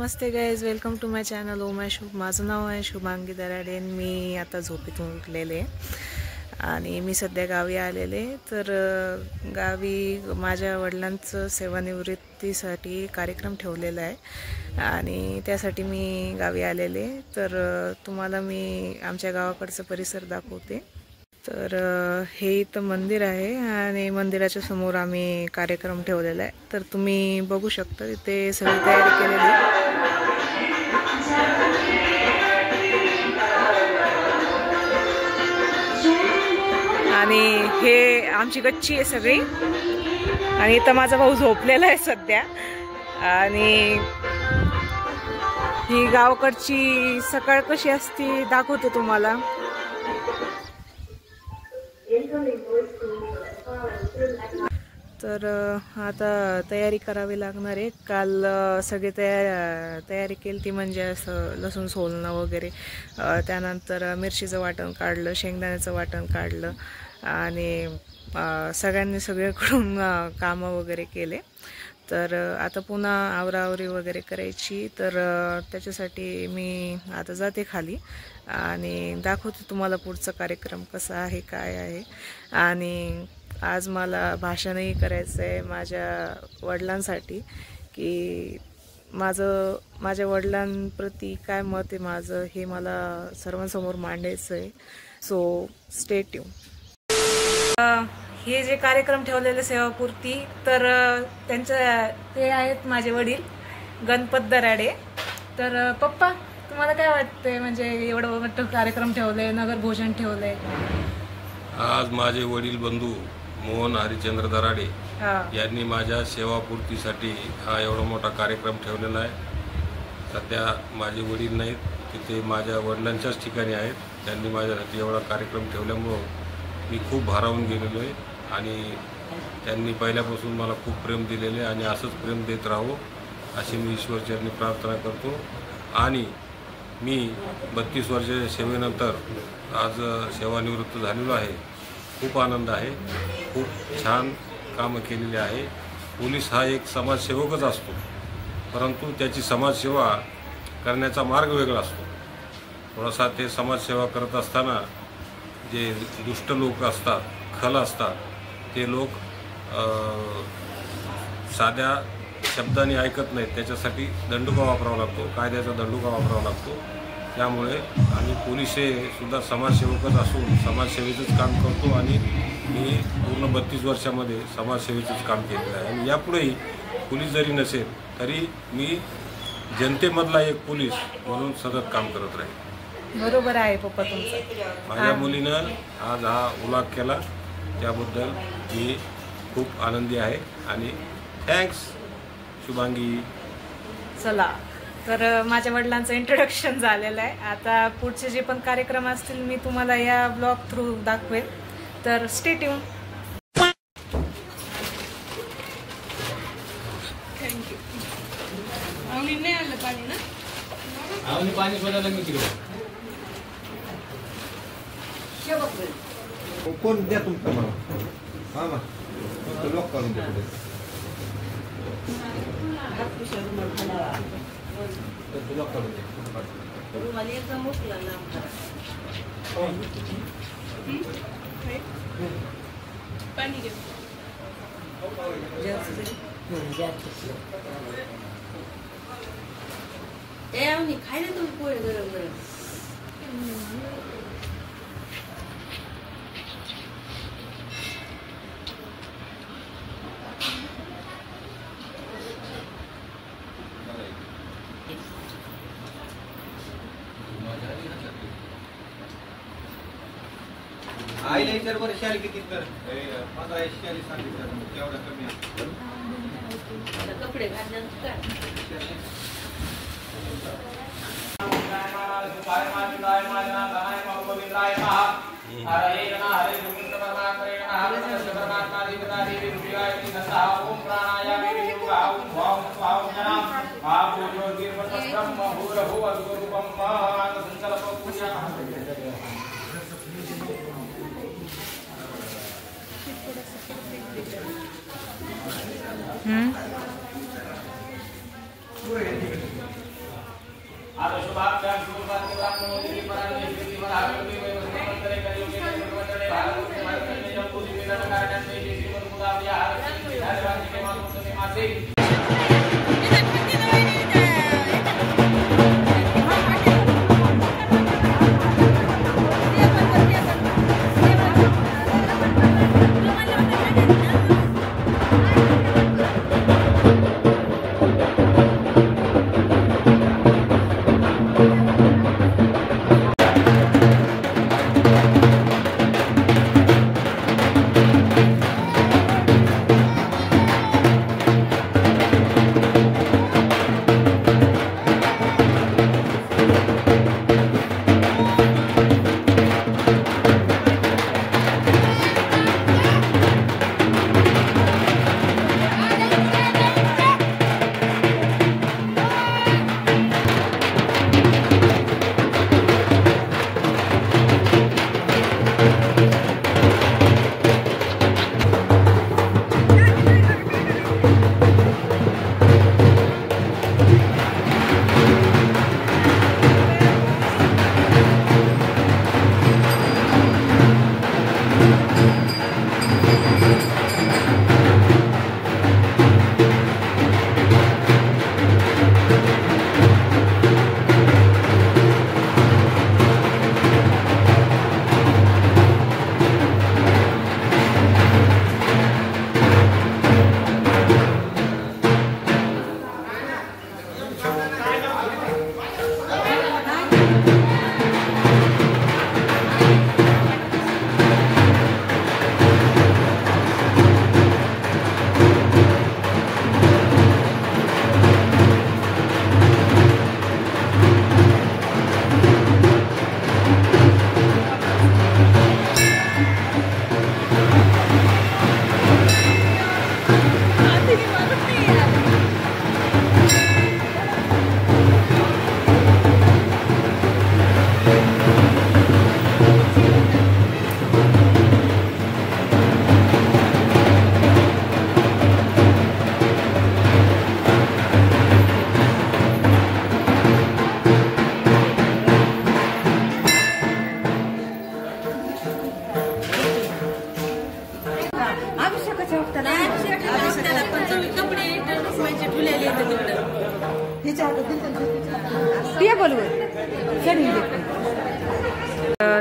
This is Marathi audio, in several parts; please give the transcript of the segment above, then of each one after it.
Namaste guys, welcome to my channel oh my Shubh. माझं नाव आहे शुभांगी दराडे. मी आता झोपेतून उठलेले आणि मी सध्या गावी आलेले. तर गावी माझ्या वडिलांचं सेवानिवृत्तीसाठी कार्यक्रम ठेवलेला आहे आणि त्यासाठी मी गावी आलेले. तर तुम्हाला मी आमच्या गावाकडचं परिसर दाखवते. तर हे इथं मंदिर आहे आणि मंदिराच्या समोर आम्ही कार्यक्रम ठेवलेला आहे. तर तुम्ही बघू शकता इथे सगळी तयारी केलेली आहे. आणि हे आमची गच्ची आहे सगळी आणि इथं माझा भाऊ झोपलेला आहे सध्या. आणि ही गावकडची सकाळ कशी असती दाखवते तुम्हाला. तर आता तयारी करावी लागणार आहे. काल सगळी तयारी केली ती म्हणजे असं लसूण सोलणं वगैरे, त्यानंतर मिरचीचं वाटण काढलं, शेंगदाण्याचं वाटण काढलं आणि सगळ्यांनी सगळीकडून कामं वगैरे केले. तर आता पुन्हा आवरावरी वगैरे करायची. तर त्याच्यासाठी मी आता जाते खाली आणि दाखवते तुम्हाला पुढचा कार्यक्रम कसा आहे, काय आहे. आणि आज मला भाषणही करायचं आहे माझ्या वडिलांसाठी, की माझ्या वडिलांप्रती काय मत आहे माझं हे मला सर्वांसमोर मांडायचं आहे. So stay tune. हे जे कार्यक्रम ठेवलेले सेवापुरती, तर ते आहेत माझे वडील गणपत दराडे. तर पप्पा, तुम्हाला काय वाटतंय, म्हणजे एवढं मोठं कार्यक्रम ठेवलंय, नगर भोजन ठेवलंय? आज माझे वडील बंधू मोहन हरिचंद्र दराडे यांनी माझ्या सेवापूर्तीसाठी हा एवढा मोठा कार्यक्रम ठेवलेला आहे. सध्या माझे वडील नाहीत, तिथे माझ्या वडिलांच्याच ठिकाणी आहेत. त्यांनी माझ्यासाठी एवढा कार्यक्रम ठेवल्यामुळं मी खूप भारावून गेलेलो आहे आणि त्यांनी पहिल्यापासून मला खूप प्रेम दिलेले आणि असंच प्रेम देत राहो अशी मी ईश्वरचरणी प्रार्थना करतो. आणि मी 32 वर्षाच्या सेवेनंतर आज सेवानिवृत्त झालेलो आहे. खूप आनंद आहे. खूप छान कामं केलेली आहे. पोलीस हा एक समाजसेवकच असतो, परंतु त्याची समाजसेवा करण्याचा मार्ग वेगळा असतो. थोडासा ते समाजसेवा करत असताना जे दुष्ट लोक असतात, खल असतात, ते लोक साध्या शब्दांनी ऐकत नाहीत. त्याच्यासाठी दंडुका वापरावा लागतो, कायद्याचा दंडुका वापरावा लागतो. त्यामुळे आम्ही पोलीस हे सुद्धा समाजसेवकच असून समाजसेवेचंच काम करतो आणि मी पूर्ण 32 वर्षामध्ये समाजसेवेचंच काम केलेलं आहे. आणि यापुढेही पोलीस जरी नसेल तरी मी जनतेमधला एक पोलीस म्हणून सतत काम करत राहील. बरोबर आहे पप्पा तुमचं. माझ्या मुलीनं आज हा उल्लेख केला त्याबद्दल मी खूप आनंदी आहे आणि थँक्स शुभांगी. चला, तर माझ्या वडिलांचं इंट्रोडक्शन झालेलं आहे. आता पुढचे जे पण कार्यक्रम असतील मी तुम्हाला या ब्लॉग थ्रू दाखवेल. तर स्टे ट्यून. थँक्यू. नाही आलं पाणी ना? पाणी शोधायला मी तिकडे कोण द्या तुमचं मला. हा मग लॉक करून द्या. लॉक करून पाणी घे. खायला तुम्ही पोहे गरम गरम. आईला विचार बरं शाली किती कर. 15 सांगितलं तेवढा कमी आहे. कपडे घालण्याचं काय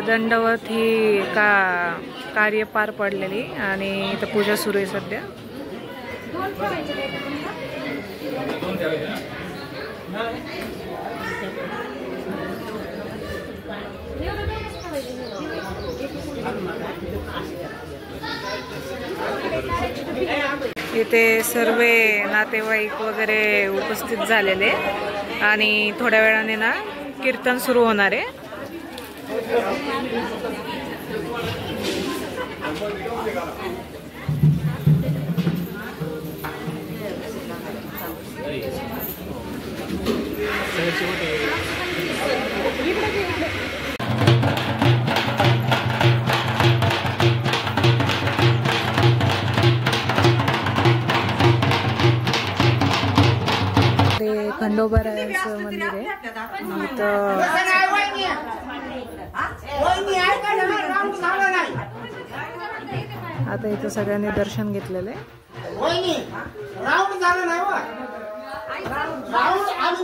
दंडवत ही कार्य पार पडलेली आणि इथं पूजा सुरू आहे सध्या. इथे सर्व नातेवाईक वगैरे उपस्थित झालेले आणि थोड्या वेळाने ना कीर्तन सुरू होणार आहे. खंडोबारायांचं मंदिर आहे. इथं आता इथं सगळ्यांनी दर्शन घेतलेलं आहे.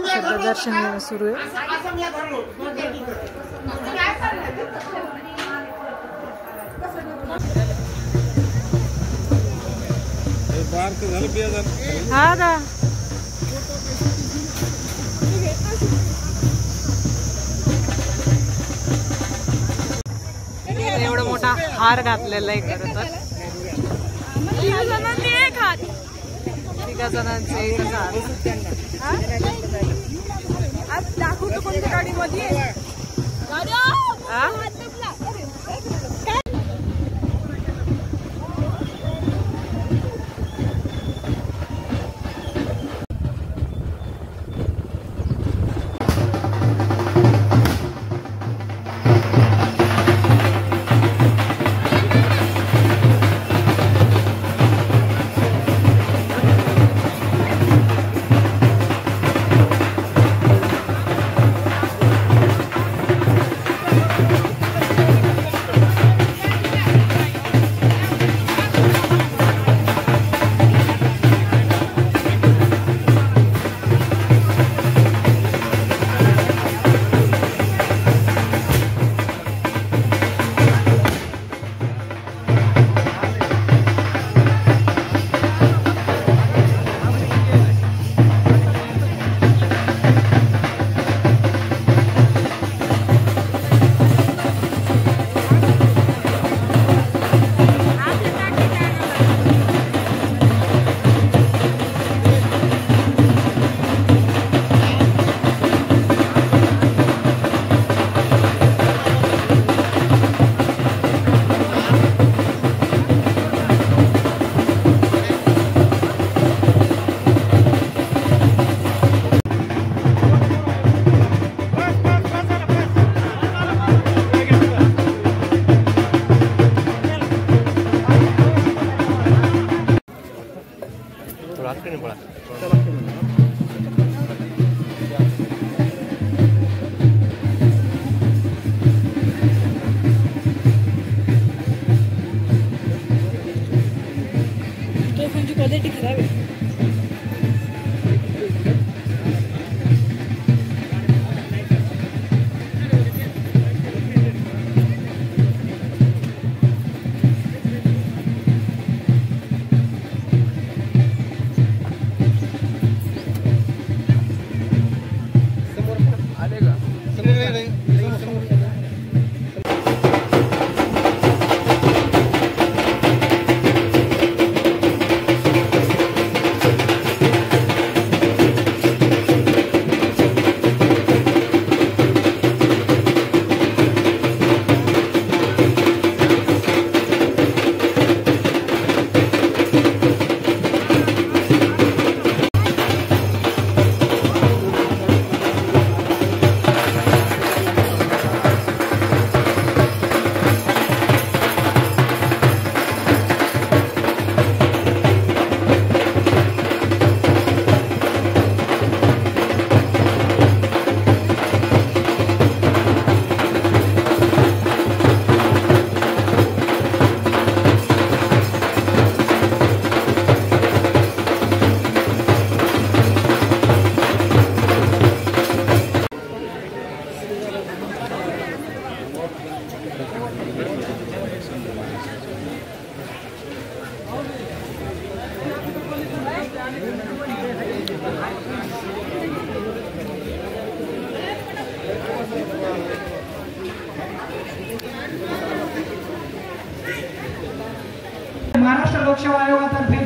सध्या दर्शन सुरू आहे. हा का एवढा मोठा हार घातलेला आहे. खरं तर 3 जणांचे दाखवतो कोणत्या गाडीमध्ये.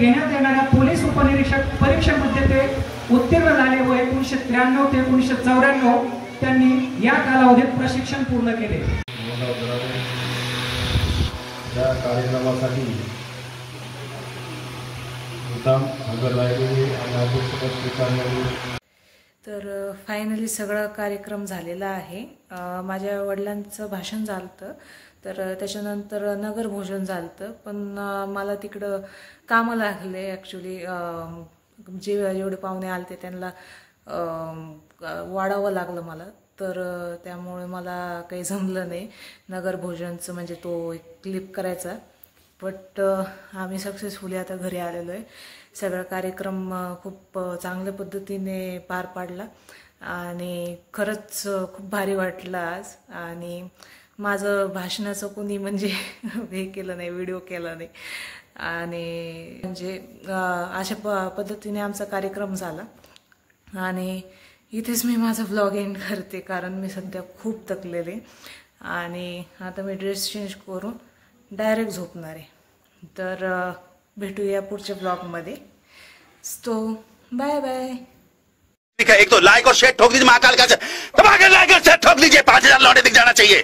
घेण्यात येणाऱ्या पोलीस उपनिरीक्षक परीक्षेमध्ये ते उत्तीर्ण झाले व 1993 ते 1994 त्यांनी या कालावधीत प्रशिक्षण पूर्ण केले. या कार्यक्रमासाठी हजर राहिलेले आणि अध्यक्षपद स्वीकारलेले. तर फायनली सगळा कार्यक्रम झालेला आहे. माझ्या वडिलांचं भाषण झालं तर त्याच्यानंतर नगरभोजन झालं, पण मला तिकडं कामं लागले ॲक्च्युली. जेवढे पाहुणे आले ते त्यांना वाढावं लागलं मला, तर त्यामुळे मला काही जमलं नाही नगरभोजनचं, म्हणजे तो एक क्लिप करायचा. बट आम्ही सक्सेसफुली आता घरी आलेलो आहे. सगळा कार्यक्रम खूप चांगल्या पद्धतीने पार पाडला आणि खरंच खूप भारी वाटलं आज. आणि माझं भाषणाचं कोणी म्हणजे हे केलं नाही, व्हिडिओ केला नाही. आणि म्हणजे अशा पद्धतीने आमचा कार्यक्रम झाला. आणि इथेच मी माझा व्लॉग एंड करते, कारण मी सध्या खूप थकलेले आणि आता मी ड्रेस चेंज करून डायरेक्ट झोपणार आहे. तर भेटूया पुढच्या ब्लॉगमध्ये. तो बाय बाय. एक तो लाइक और शेयर ठोक दीजिए, महाकाल का दबाकर लाइक और शेयर ठोक दीजिए, 5000 लौटे दिख जाना चाहिए.